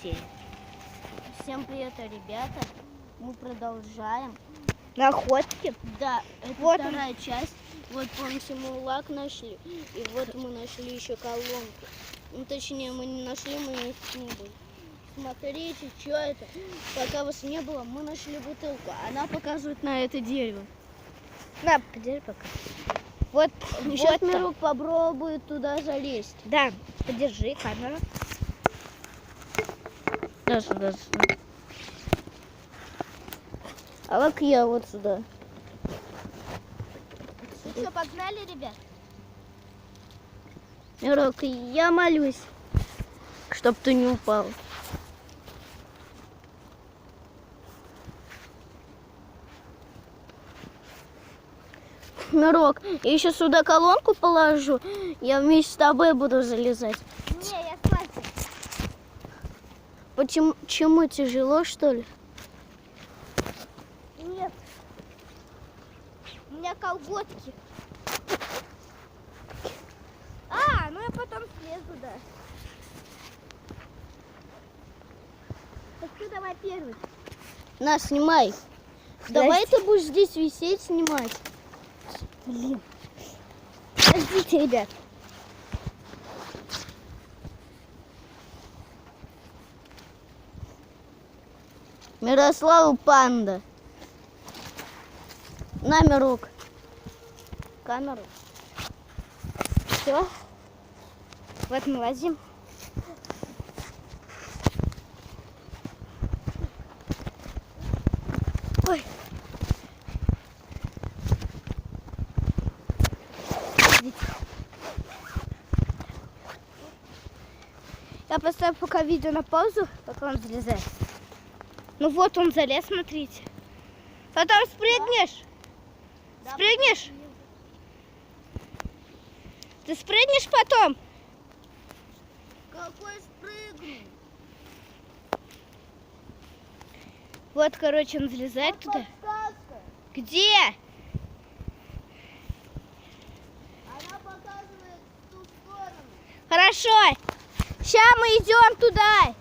серия. Всем привет, ребята. Мы продолжаем. Находки. Да, это Вот вторая часть. Вот, помните, мы лак нашли. И вот мы нашли еще колонку. Ну, точнее, мы не нашли, мы их не были. Смотрите, что это. Пока вас не было, мы нашли бутылку. Она показывает на это дерево. На, подержи пока. Вот, Сейчас вот Мирок попробует туда залезть. Да, подержи камеру. Да, сюда. А как я вот сюда. Ну что, погнали, ребят? Мирок, я молюсь, чтоб ты не упал. Мирок, я еще сюда колонку положу, я вместе с тобой буду залезать. Не, я с пальцем. Почему тяжело, что ли? Нет. У меня колготки. Ну я потом слезу, да. Так ты давай первый. На, снимай. Давай ты будешь здесь висеть, снимать. Блин. Подождите, ребят. Мирослава Панда. На, Мирок. Камеру. Все. Вот мы лазим. Ой. Я поставлю пока видео на паузу, пока он залезает. Ну вот он залез, смотрите. Потом спрыгнешь. Да. Спрыгнешь? Ты спрыгнешь потом? Какой спрыгну? Вот, короче, он залезает туда. Подсказка. Где? Она показывает в ту сторону. Хорошо. Сейчас мы идем туда.